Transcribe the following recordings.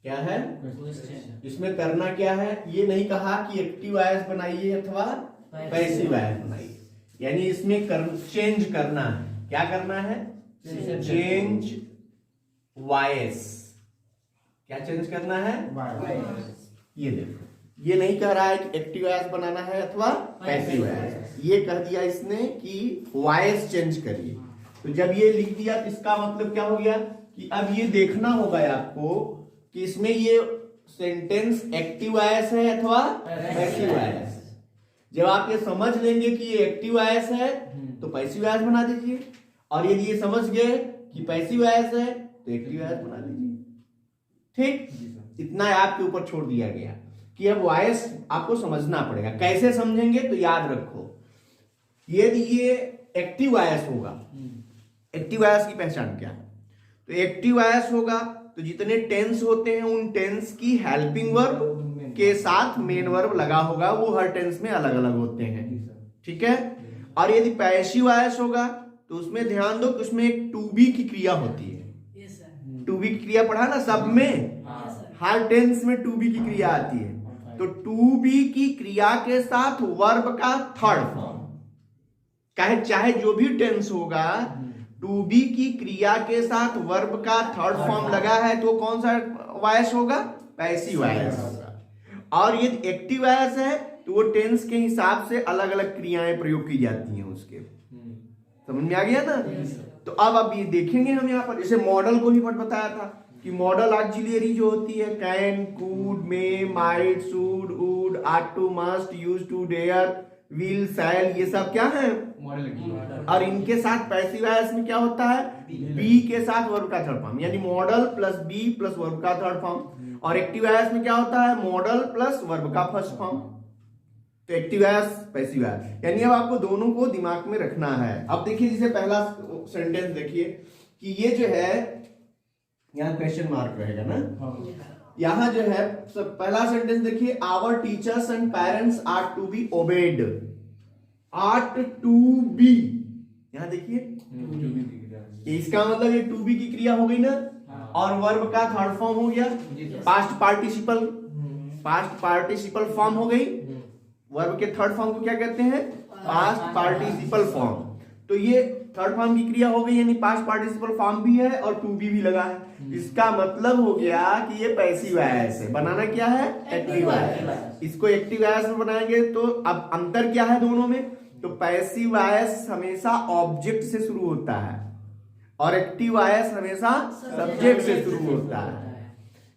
क्या है, इसमें करना क्या है, ये नहीं कहा कि एक्टिव वॉइस बनाइए अथवा पैसिव वॉइस बनाइए, यानी इसमें चेंज करना है। क्या करना है, चेंज वॉइस। क्या चेंज करना है, ये देखो, ये नहीं कह रहा है कि एक्टिव वॉइस बनाना है अथवा पैसिव वॉइस, ये कह दिया इसने कि वॉइस चेंज करिए। तो जब ये लिख दिया तो इसका मतलब क्या हो गया कि अब ये देखना होगा आपको कि इसमें ये सेंटेंस एक्टिव वॉइस है अथवा पैसिव वॉइस। जब आप ये समझ लेंगे कि ये एक्टिव वॉइस है तो पैसिव वॉइस बना दीजिए, और यदि ये समझ गए कि पैसिव वॉइस है तो एक्टिव वॉइस बना दीजिए। ठीक, इतना आपके ऊपर छोड़ दिया गया कि अब वॉइस आपको समझना पड़ेगा। कैसे समझेंगे, तो याद रखो, यदि ये एक्टिव वॉइस होगा, एक्टिव वॉइस की पहचान क्या है, तो एक्टिव वॉइस होगा तो जितने टेंस होते हैं उन टेंस की हेल्पिंग वर्ब के साथ मेन वर्ब लगा होगा, वो हर टेंस में अलग अलग होते हैं। ठीक है, और यदि पैसिव वॉइस होगा तो उसमें ध्यान दो कि उसमें एक टू बी की क्रिया होती है। टू बी की क्रिया पढ़ा ना सब में, हर टेंस में टू बी की क्रिया आती है। तो टू बी की क्रिया के साथ वर्ब का थर्ड फॉर्म, चाहे जो भी टेंस होगा, टू बी की क्रिया के साथ वर्ब का थर्ड फॉर्म लगा है तो कौन सा वॉइस होगा, पैसिव वॉइस होगा। और यदि एक्टिव वॉइस है तो वो टेंस के हिसाब से अलग अलग क्रियाएं प्रयोग की जाती हैं उसके। समझ में आ गया ना। तो अब ये देखेंगे हम यहाँ पर, जैसे मॉडल को भी बताया था कि मॉडल ऑक्सिलरी जो होती है, can, could, may, might, should, would, ought to, must, use to, dare, will, shall, ये सब क्या है मॉडल। और इनके साथ पैसिव वॉइस में क्या होता है, बी के साथ वर्ब का थर्ड फॉर्म, यानी modal plus be plus verb का थर्ड फॉर्म। और एक्टिव वॉइस में क्या होता है, मॉडल प्लस वर्ब का फर्स्ट फॉर्म। तो एक्टिव वॉइस, पैसिव वॉइस, यानी अब आपको दोनों को दिमाग में रखना है। अब देखिए, जैसे पहला सेंटेंस देखिए कि ये जो है, यहाँ क्वेश्चन मार्क रहेगा ना, यहाँ जो है पहला सेंटेंस देखिए, our teachers and parents are to be obeyed. Are to be, यहां देखिए, इसका मतलब ये टू बी की क्रिया हो गई ना, और वर्ब का थर्ड फॉर्म हो गया, past participle, past participle form हो गई। वर्ब के थर्ड फॉर्म को क्या कहते हैं, पास्ट पार्टिसिपल फॉर्म। तो ये थर्ड फॉर्म की क्रिया हो गई, यानी पास्ट पार्टिसिपल फॉर्म भी है और टू बी भी लगा है। इसका मतलब हो गया कि ये पैसिव वॉइस है। बनाना क्या है, एक्टिव वॉइस। इसको एक्टिव वॉइस में बनाएंगे तो अब अंतर क्या है दोनों में, तो पैसिव वॉइस हमेशा ऑब्जेक्ट से शुरू होता है और एक्टिव वॉइस हमेशा सब्जेक्ट से शुरू होता है।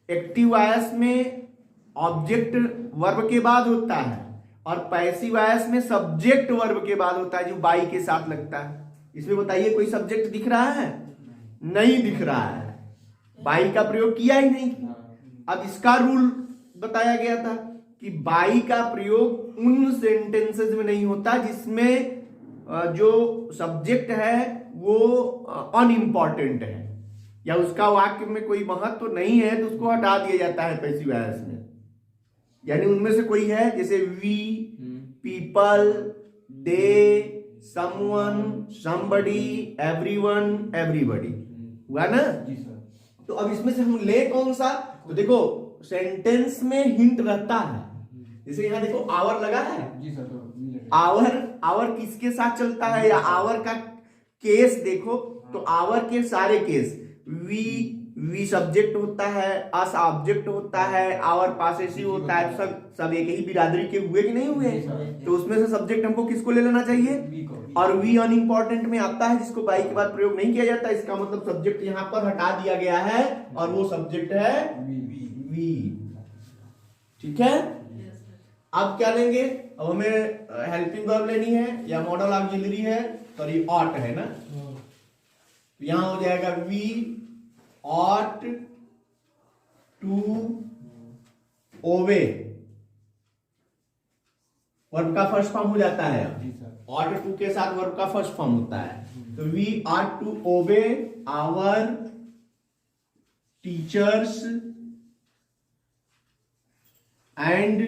एक्टिव वॉइस में ऑब्जेक्ट वर्ब के बाद होता है और पैसिव वॉइस में सब्जेक्ट वर्ब के बाद होता है, जो बाई के साथ लगता है। इसमें बताइए कोई सब्जेक्ट दिख रहा है, नहीं दिख रहा है, बाई का प्रयोग किया ही नहीं। अब इसका रूल बताया गया था कि बाई का प्रयोग उन सेंटेंसेस में नहीं होता जिसमें जो सब्जेक्ट है वो अनइम्पॉर्टेंट है या उसका वाक्य में कोई महत्व तो नहीं है, तो उसको हटा दिया जाता है पैसिव वॉइस में। यानी उनमें से कोई है, जैसे we, people, they, someone, somebody, everyone, everybody, हुआ ना। तो अब इसमें से हम ले कौन सा, तो देखो सेंटेंस में हिंट रहता है। जैसे यहाँ देखो आवर लगा है, आवर, आवर किसके साथ चलता है, या आवर का केस देखो तो आवर के सारे केस, वी सब्जेक्ट होता है, अस ऑब्जेक्ट होता है, आवर पॉसेसिव होता है, सब एक ही बिरादरी के हुए कि नहीं हुए। तो उसमें से सब्जेक्ट हमको किसको ले लेना चाहिए, और वी अनइम्पॉर्टेंट में आता है जिसको बाई के बाद प्रयोग नहीं किया जाता। इसका मतलब सब्जेक्ट यहाँ पर हटा दिया गया है और वो सब्जेक्ट है वी। ठीक है, अब क्या लेंगे, अब हमें हेल्पिंग वर्ब लेनी है या मॉडल ऑक्सिलरी है, सॉरी ऑट है ना, यहां हो जाएगा we ought to obey, verb का फर्स्ट फॉर्म हो जाता है। ऑट टू के साथ वर्ब का फर्स्ट फॉर्म होता है, तो we ought to obey our teachers and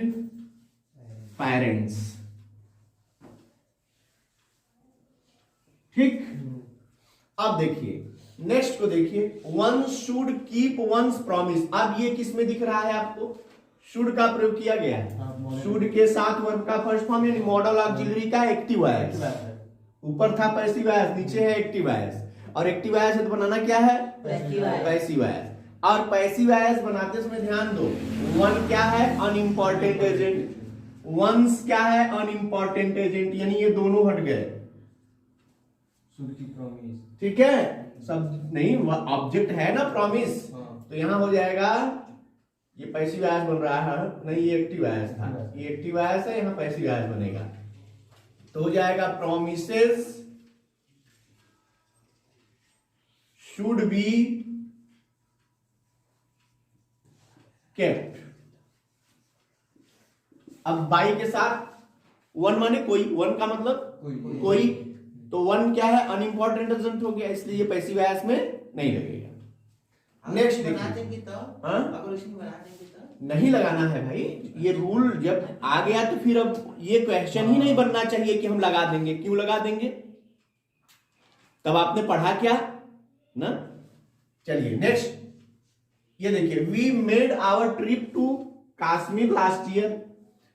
parents. ठीक, अब देखिए नेक्स्ट को देखिए, one should keep one's promise. अब ये किस में दिख रहा है आपको? शुड का प्रयोग किया गया है। शुड के साथ वर्ब का फर्स्ट फॉर्म यानी मॉडल ऑक्सिलरी का एक्टिव वॉइस। ऊपर था पैसिव वॉइस, नीचे है एक्टिव वॉइस। और एक्टिव वॉइस तो बनाना क्या है? Passive voice. और पैसिव वॉइस बनाते समय ध्यान दो, वन क्या है? Unimportant agent. वंस क्या है? अनइंपॉर्टेंट एजेंट, यानी ये दोनों हट गए। ठीक है, सब नहीं, ऑब्जेक्ट है ना प्रॉमिस, तो यहां हो जाएगा, ये पैसिव वॉइस बन रहा है, नहीं ये एक्टिव वॉइस था, ये एक्टिव वॉइस है, यहां पैसिव वॉइस बनेगा, तो हो जाएगा प्रॉमिसेस शुड बी केप्ट। अब बाई के साथ वन माने कोई, वन का मतलब कोई, तो वन क्या है? अनइंपॉर्टेंट एजेंट हो गया, इसलिए ये पैसिव वॉइस में नहीं लगेगा। नेक्स्ट देखिए, नहीं लगाना है भाई, ये रूल जब आ गया तो फिर अब ये क्वेश्चन ही नहीं बनना चाहिए कि हम लगा देंगे। क्यों लगा देंगे? तब आपने पढ़ा क्या ना। चलिए नेक्स्ट, ये देखिए, we made our trip to Kashmir last year.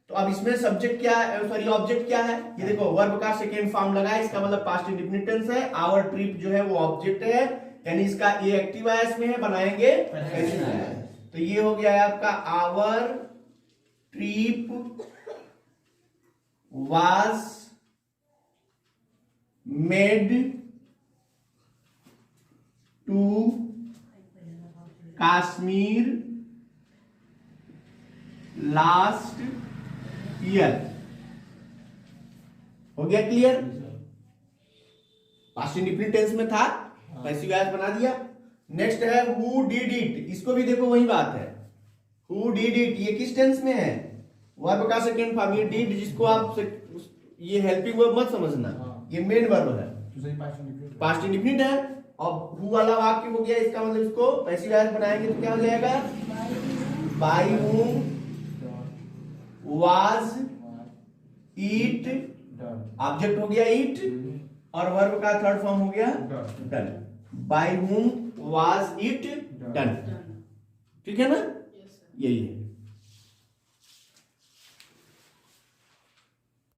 तो अब इसमें सब्जेक्ट क्या है, सॉरी ऑब्जेक्ट क्या है? ये देखो, वर्ब का सेकेंड फॉर्म लगा है, इसका मतलब पास्ट इंडेफिनिट टेंस है। आवर ट्रिप जो है वो ऑब्जेक्ट है, यानी इसका ये एक्टिव वॉइस में है, बनाएंगे पैसिव वॉइस। तो ये हो गया है आपका our trip was made to Kashmir last year. हो गया क्लियर? पास्ट इंडेफिनिट टेंस में था, पैसिव वॉइस बना दिया। नेक्स्ट है हु डिड इट, इसको भी देखो वही बात है, हु डिड इट, ये किस टेंस में है? वर्ब का सेकंड फॉर्म। ये डिड जिसको आप ये हेल्पिंग वर्ब मत समझना, ये मेन वर्ब है, पास्ट इंडेफिनिट है। अब हु वाला वाक्य हो गया, इसका मतलब इसको पैसिव वॉइस बनाएंगे तो क्या हो जाएगा? By whom was eat, object हो गया ईट, और वर्ब का थर्ड फॉर्म हो गया done. By whom was it done. ठीक है ना, यही है।